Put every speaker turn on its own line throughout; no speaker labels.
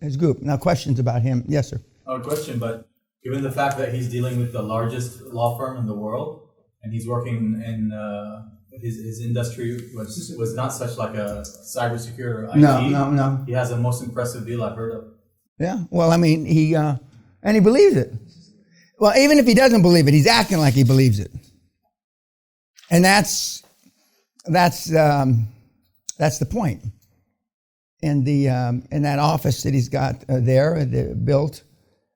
his group. Now, questions about him? Yes, sir.
A question, but given the fact that he's dealing with the largest law firm in the world, and he's working in his industry was not such like a cybersecurity or IT.
No.
He has the most impressive deal I've heard of.
Yeah. Well, I mean, he believes it. Well, even if he doesn't believe it, he's acting like he believes it, and that's the point. And in that office that he's got there, built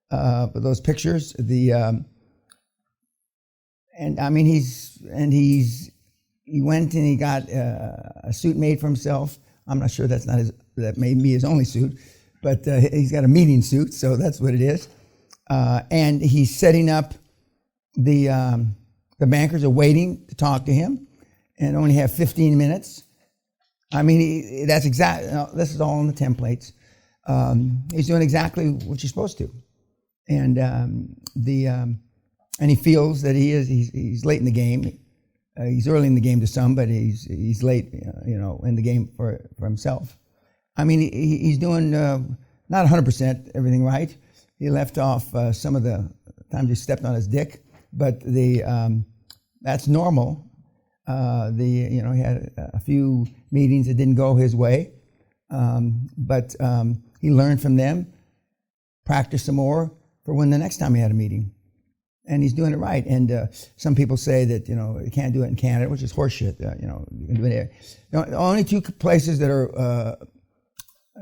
those pictures, and I mean he went and he got a suit made for himself. I'm not sure that may be his only suit, but he's got a meeting suit, so that's what it is. And he's setting up the bankers are waiting to talk to him, and only have 15 minutes. I mean, that's exactly. This is all in the templates. He's doing exactly what you're supposed to, and and he feels that he's late in the game. He's early in the game to some, but he's late, in the game for himself. I mean, he's doing not 100% everything right. He left off some of the times he stepped on his dick, but that's normal. He had a few meetings that didn't go his way, but he learned from them, practiced some more for when the next time he had a meeting, and he's doing it right. And some people say that you can't do it in Canada, which is horseshit. You can do it there. The only two places that are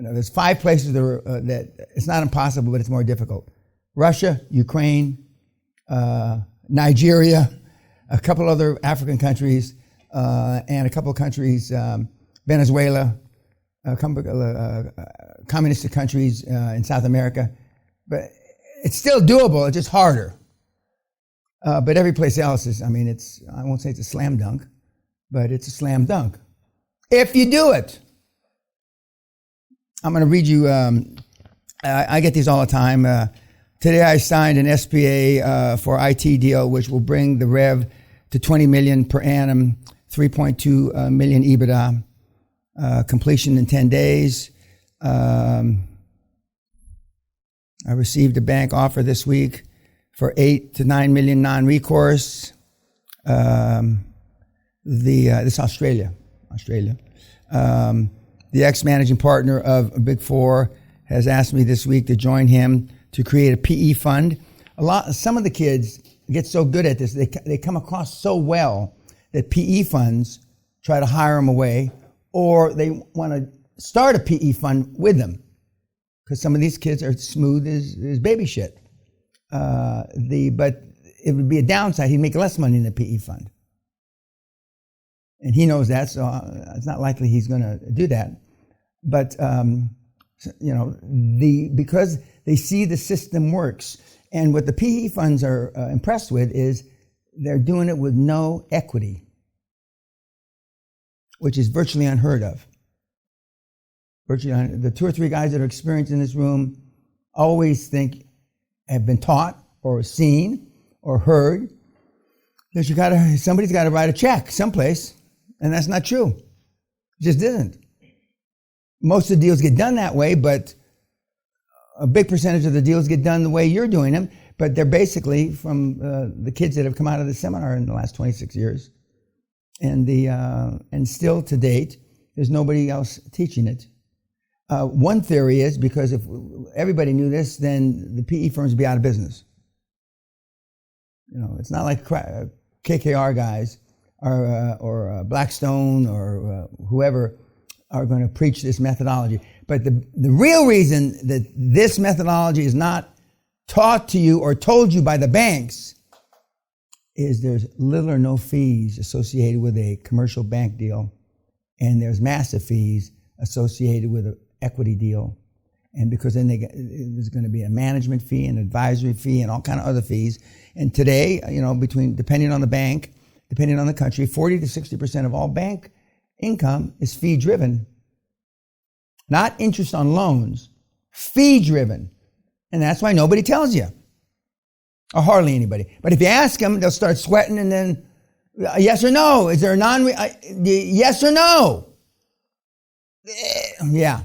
there's 5 places that are that it's not impossible, but it's more difficult: Russia, Ukraine, Nigeria, a couple other African countries, and a couple of countries, Venezuela, a couple communist countries in South America. But it's still doable, it's just harder. But every place else is, I won't say it's a slam dunk, but it's a slam dunk. If you do it. I'm going to read you, I get these all the time. Today I signed an SPA for IT deal, which will bring the rev to 20 million per annum, 3.2 million EBITDA, completion in 10 days. I received a bank offer this week for 8 to 9 million non-recourse. This is Australia. The ex-managing partner of Big Four has asked me this week to join him to create a PE fund. Some of the kids get so good at this, they come across so well that PE funds try to hire them away, or they want to start a PE fund with them, because some of these kids are smooth as baby shit. But it would be a downside. He'd make less money in the PE fund. And he knows that, so it's not likely he's going to do that. But, because they see the system works. And what the PE funds are impressed with is they're doing it with no equity, which is virtually unheard of. The 2 or 3 guys that are experienced in this room always have been taught or seen or heard that somebody's got to write a check someplace. And that's not true. It just isn't. Most of the deals get done that way, but a big percentage of the deals get done the way you're doing them. But they're basically from the kids that have come out of the seminar in the last 26 years. And still to date, there's nobody else teaching it. One theory is because if everybody knew this, then the PE firms would be out of business. It's not like KKR guys or Blackstone or whoever are going to preach this methodology. But the real reason that this methodology is not taught to you or told you by the banks is there's little or no fees associated with a commercial bank deal, and there's massive fees associated with an equity deal. And because then there's going to be a management fee, an advisory fee, and all kind of other fees. And today, depending on the bank, depending on the country, 40 to 60% of all bank income is fee-driven. Not interest on loans, fee-driven. And that's why nobody tells you, or hardly anybody. But if you ask them, they'll start sweating and then, yes or no? Is there a yes or no? Yeah.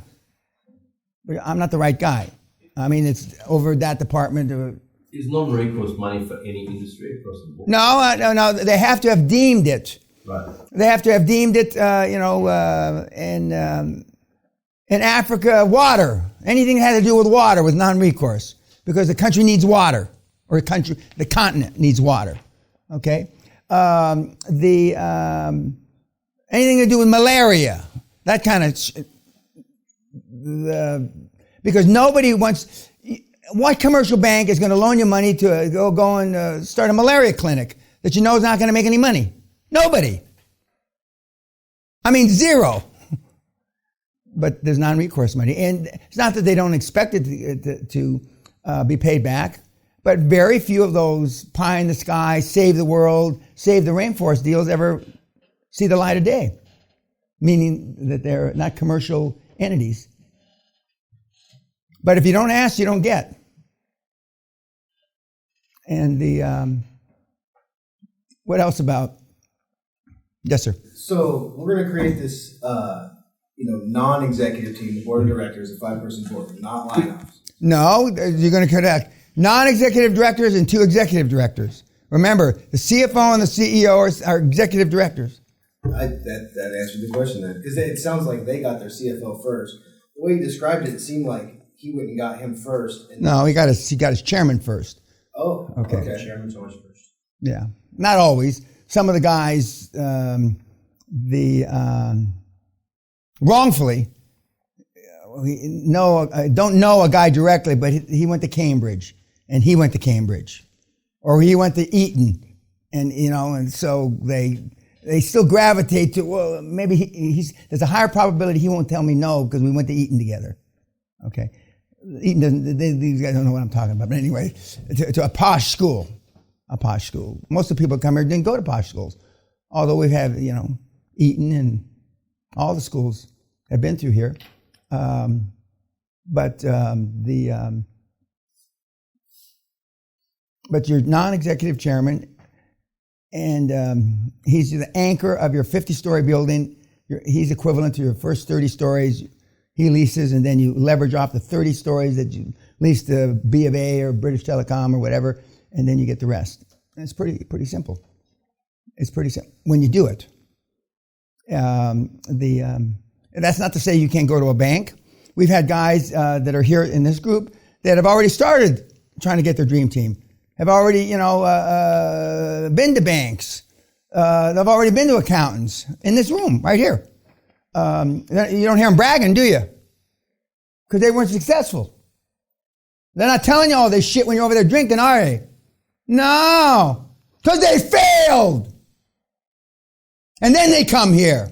But I'm not the right guy. I mean, it's over that department.
Is non-recourse money for any industry across the board?
No. They have to have deemed it.
Right.
They have to have deemed it, in Africa, water. Anything that had to do with water was non-recourse because the country needs water, or the continent needs water. Okay, anything to do with malaria, that kind of, because nobody wants. What commercial bank is going to loan you money to go and start a malaria clinic that you know is not going to make any money? Nobody. I mean, zero. But there's non-recourse money. And it's not that they don't expect it to be paid back, but very few of those pie in the sky, save the world, save the rainforest deals ever see the light of day, meaning that they're not commercial entities. But if you don't ask, you don't get. And what else about? Yes, sir.
So we're going to create this non-executive team, the board of directors, a 5-person board, not line-offs.
No, you're going to connect non-executive directors and 2 executive directors. Remember, the CFO and the CEO are executive directors.
That answered the question then, because it sounds like they got their CFO first. The way you described it, it seemed like he went and got him first.
No, he got his chairman first.
Oh, okay.
Chairman's always first.
Yeah, not always. Some of the guys, wrongfully, don't know a guy directly, but he went to Cambridge, and he went to Cambridge, or he went to Eton, and so they still gravitate to, well, maybe there's a higher probability he won't tell me no because we went to Eton together. Okay, Eton doesn't. These guys don't know what I'm talking about, but anyway, to a posh school. Most of the people that come here didn't go to posh schools, although we have Eton and all the schools have been through here. But you're non-executive chairman, and he's the anchor of your 50-story building. He's equivalent to your first 30 stories. He leases, and then you leverage off the 30 stories that you lease to B of A or British Telecom or whatever, and then you get the rest. And it's pretty simple. It's pretty simple when you do it. That's not to say you can't go to a bank. We've had guys that are here in this group that have already started trying to get their dream team, have already, been to banks. They've already been to accountants in this room right here. You don't hear them bragging, do you? Because they weren't successful. They're not telling you all this shit when you're over there drinking, are they? No, because they failed. And then they come here.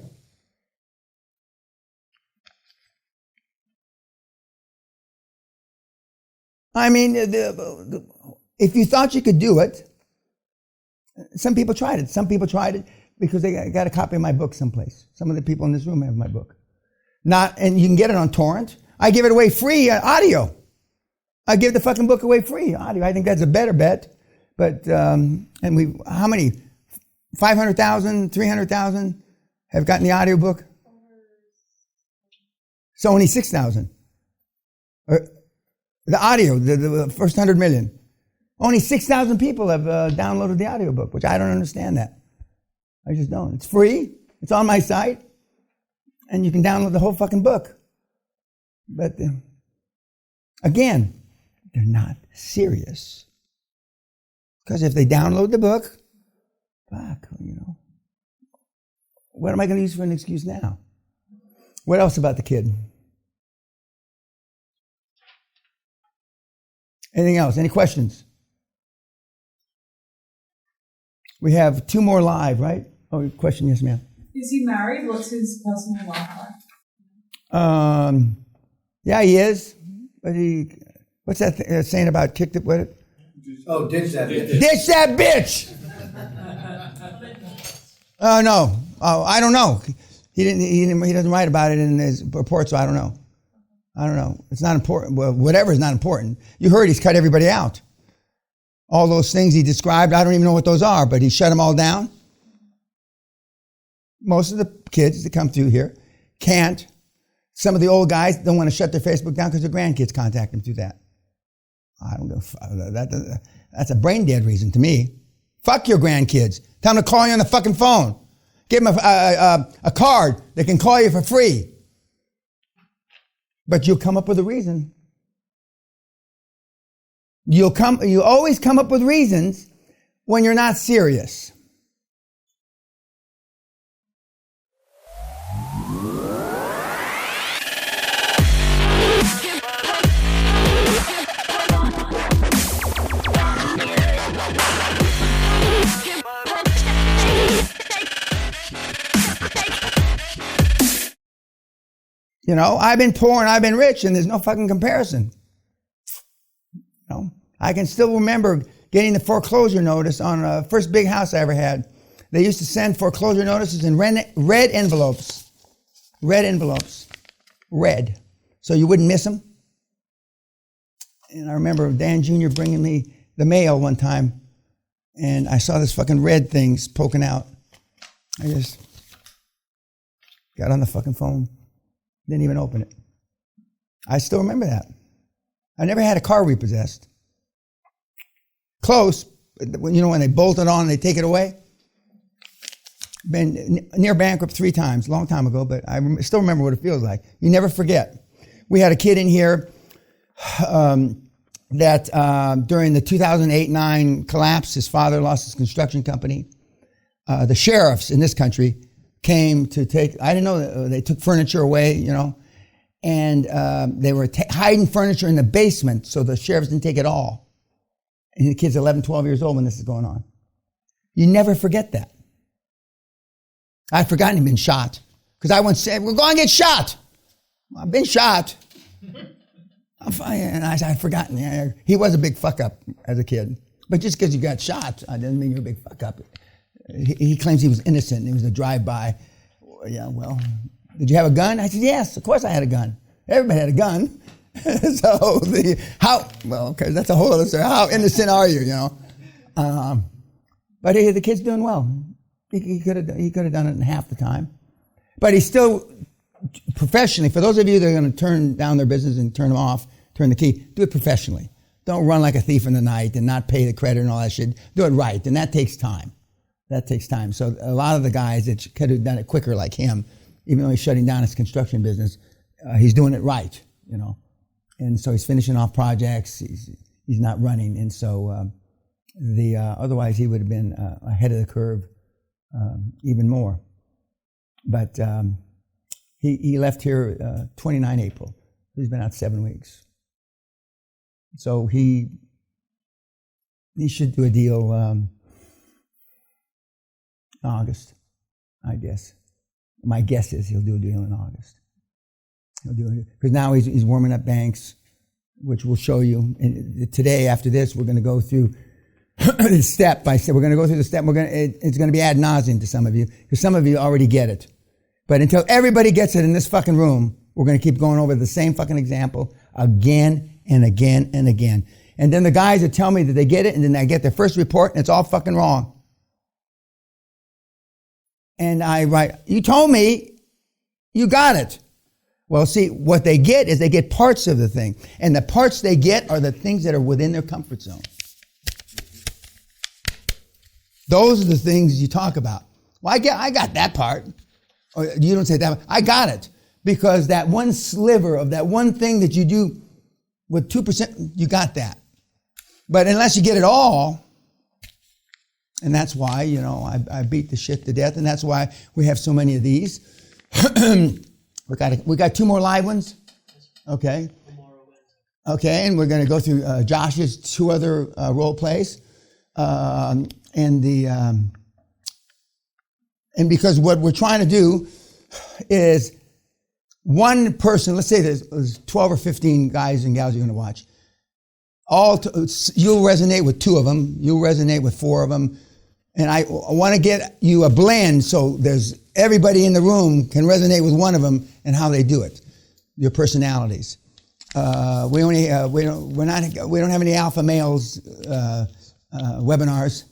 I mean, if you thought you could do it, some people tried it. Some people tried it because they got a copy of my book someplace. Some of the people in this room have my book. And you can get it on torrent. I give it away free, audio. I give the fucking book away free, audio. I think that's a better bet. But, how many? 500,000, 300,000 have gotten the audio book? So only 6,000. The audio, the first 100 million. Only 6,000 people have downloaded the audiobook, which I don't understand that. I just don't. It's free. It's on my site. And you can download the whole fucking book. But, again, they're not serious. Because if they download the book, fuck, what am I going to use for an excuse now? What else about the kid? Anything else? Any questions? We have 2 more live, right? Oh, question, yes, ma'am.
Is he married? What's his personal life like?
Yeah, he is. But what's that saying about kicked it with it?
Oh, ditch that bitch.
Ditch that bitch! Oh, no. Oh, I don't know. He doesn't write about it in his report, so I don't know. It's not important. Well, whatever is not important. You heard he's cut everybody out. All those things he described, I don't even know what those are, but he shut them all down. Most of the kids that come through here can't Some of the old guys don't want to shut their Facebook down because their grandkids contact them through that. I don't know. That's a brain dead reason to me. Fuck your grandkids. Tell them to call you on the fucking phone. Give them a card that can call you for free. But you'll come up with a reason. You always come up with reasons when you're not serious. You know, I've been poor and I've been rich, and there's no fucking comparison. You know, I can still remember getting the foreclosure notice on the first big house I ever had. They used to send foreclosure notices in red envelopes. Red envelopes. Red. So you wouldn't miss them. And I remember Dan Jr. bringing me the mail one time, and I saw this fucking red things poking out. I just got on the fucking phone. Didn't even open it. I still remember that. I never had a car repossessed. Close, but when they bolt it on and they take it away. Been near bankrupt 3 times, a long time ago, but I still remember what it feels like. You never forget. We had a kid in here that during the 2008-9 collapse, his father lost his construction company. The sheriffs in this country came to take, I didn't know, they took furniture away, you know, and they were hiding furniture in the basement so the sheriffs didn't take it all. And the kid's 11, 12 years old when this is going on. You never forget that. I'd forgotten he'd been shot. Because I once said, we're going to get shot. I've been shot. I'm fine. And I'd forgotten. Yeah, he was a big fuck up as a kid. But just because you got shot, doesn't mean you're a big fuck up. He claims he was innocent. It was a drive-by. Yeah, well, did you have a gun? I said, yes, of course I had a gun. Everybody had a gun. So, okay, that's a whole other story. How innocent are you, you know? But the kid's doing well. He could have done it in half the time. But he's still, professionally, for those of you that are going to turn down their business and turn them off, turn the key, do it professionally. Don't run like a thief in the night and not pay the credit and all that shit. Do it right, and that takes time. That takes time. So a lot of the guys that could have done it quicker like him, even though he's shutting down his construction business, he's doing it right, you know. And so he's finishing off projects. He's not running. And so otherwise he would have been ahead of the curve even more. But he left here 29 April. He's been out 7 weeks. So he should do a deal August, I guess. My guess is he'll do a deal in August. He'll do it because now he's warming up banks, which we'll show you. And today, after this, we're going to go through step by step. We're going to go through the step. It's going to be ad nauseum to some of you because some of you already get it. But until everybody gets it in this fucking room, we're going to keep going over the same fucking example again and again and again. And then the guys that tell me that they get it, and then I get their first report, and it's all fucking wrong. And I write, you told me you got it. Well, see, what they get is they get parts of the thing. And the parts they get are the things that are within their comfort zone. Those are the things you talk about. Well, I got that part. Or you don't say that. I got it. Because that one sliver of that one thing that you do with 2%, you got that. But unless you get it all, and that's why, you know, I beat the shit to death, and that's why we have so many of these. We got 2 more live ones. Okay. Okay, and we're going to go through Josh's 2 other role plays. And because what we're trying to do is one person, let's say there's 12 or 15 guys and gals you're going to watch. You'll resonate with 2 of them. You'll resonate with 4 of them. And I want to get you a blend so there's everybody in the room can resonate with one of them and how they do it. Your personalities. We don't have any alpha males webinars.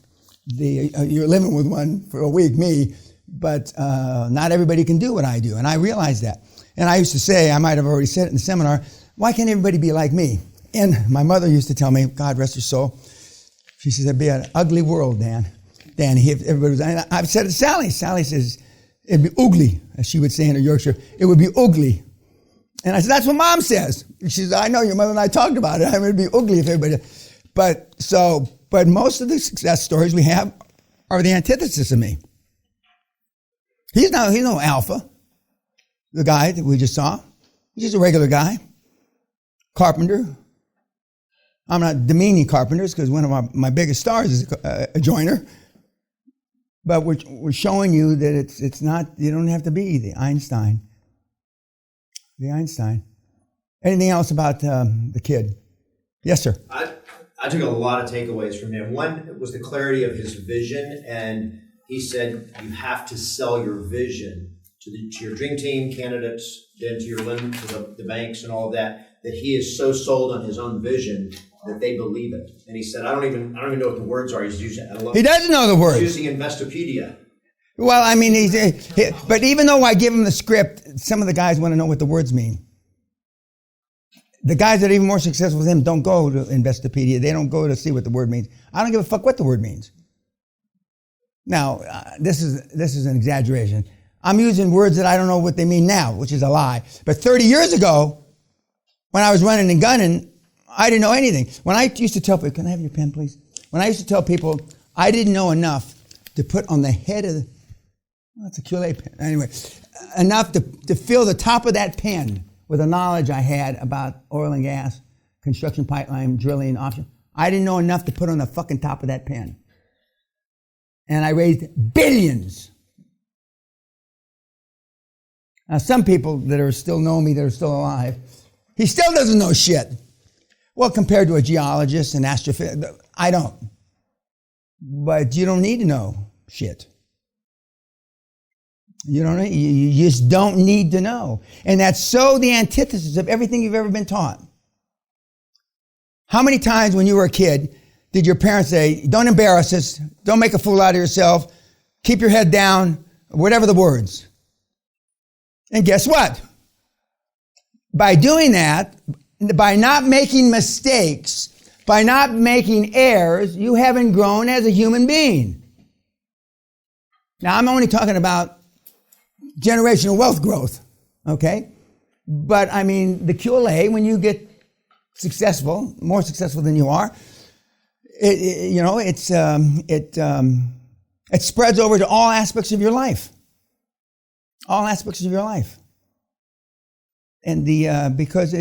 You're living with one for a week, me, but not everybody can do what I do, and I realize that. And I used to say, I might have already said it in the seminar, why can't everybody be like me? And my mother used to tell me, God rest her soul, she says, it'd be an ugly world, Dan. Everybody was, and I've said it to Sally. Sally says, it'd be ugly, as she would say in her Yorkshire. It would be ugly. And I said, that's what Mom says. She says, I know, your mother and I talked about it. I mean, it'd be ugly if everybody. But most of the success stories we have are the antithesis of me. He's no alpha. The guy that we just saw. He's just a regular guy. Carpenter. I'm not demeaning carpenters because one of my biggest stars is a joiner. But we're showing you that it's not, you don't have to be the Einstein. The Einstein. Anything else about the kid? Yes, sir.
I took a lot of takeaways from him. One was the clarity of his vision, and he said you have to sell your vision to your dream team candidates, then to the banks and all of that. That he is so sold on his own vision that they believe it. And he said, I don't even know what the words are. He's using.
He doesn't know the words.
He's using Investopedia.
Well, I mean, but even though I give him the script, some of the guys want to know what the words mean. The guys that are even more successful with him don't go to Investopedia. They don't go to see what the word means. I don't give a fuck what the word means. Now, this is an exaggeration. I'm using words that I don't know what they mean now, which is a lie. But 30 years ago, when I was running and gunning, I didn't know anything. When I used to tell people, can I have your pen, please? When I used to tell people I didn't know enough to put on the head of that's a QLA pen. Anyway, enough to fill the top of that pen with the knowledge I had about oil and gas, construction pipeline, drilling, offshore. I didn't know enough to put on the fucking top of that pen. And I raised billions. Now, some people that are still know me, that are still alive, he still doesn't know shit. Well, compared to a geologist and astrophysicist, I don't. But you don't need to know shit. You just don't need to know. And that's so the antithesis of everything you've ever been taught. How many times when you were a kid did your parents say, don't embarrass us, don't make a fool out of yourself, keep your head down, whatever the words. And guess what? By doing that, by not making mistakes, by not making errors, you haven't grown as a human being. Now, I'm only talking about generational wealth growth, okay? But, I mean, the QLA, when you get successful, more successful than you are, it spreads over to all aspects of your life. All aspects of your life. And because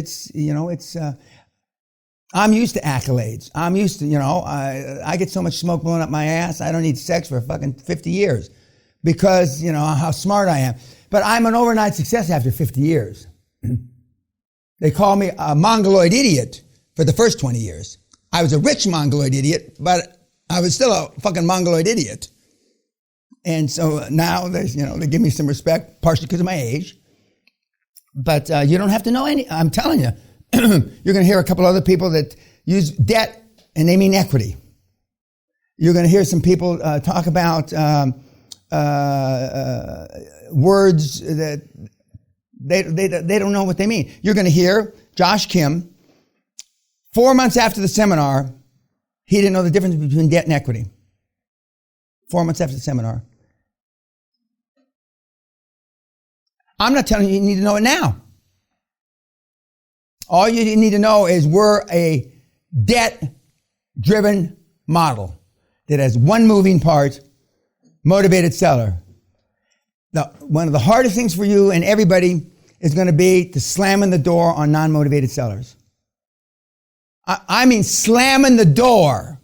I'm used to accolades. I'm used to, I get so much smoke blowing up my ass, I don't need sex for fucking 50 years. Because, how smart I am. But I'm an overnight success after 50 years. They call me a mongoloid idiot for the first 20 years. I was a rich mongoloid idiot, but I was still a fucking mongoloid idiot. And so now they give me some respect, partially because of my age. But you don't have to know I'm telling you. You're going to hear a couple other people that use debt and they mean equity. You're going to hear some people talk about words that they don't know what they mean. You're going to hear Josh Kim, 4 months after the seminar, he didn't know the difference between debt and equity. 4 months after the seminar. I'm not telling you you need to know it now. All you need to know is we're a debt-driven model that has one moving part, motivated seller. One of the hardest things for you and everybody is going to be to slamming the door on non-motivated sellers. I mean slamming the door.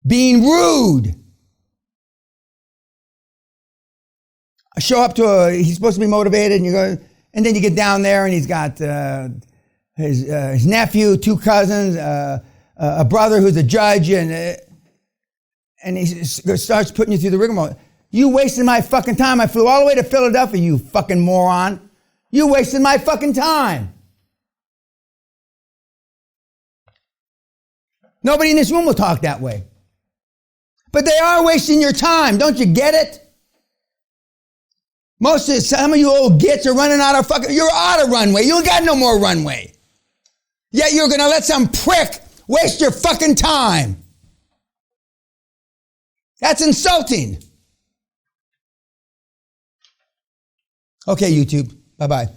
Being rude. I show up to he's supposed to be motivated, and you go, and then you get down there and he's got his nephew, 2 cousins, a brother who's a judge, and he starts putting you through the rigmarole. You wasted my fucking time. I flew all the way to Philadelphia, you fucking moron. You wasted my fucking time. Nobody in this room will talk that way. But they are wasting your time. Don't you get it? Some of you old gits are running out of you're out of runway. You got no more runway. Yet you're going to let some prick waste your fucking time. That's insulting. Okay, YouTube. Bye-bye.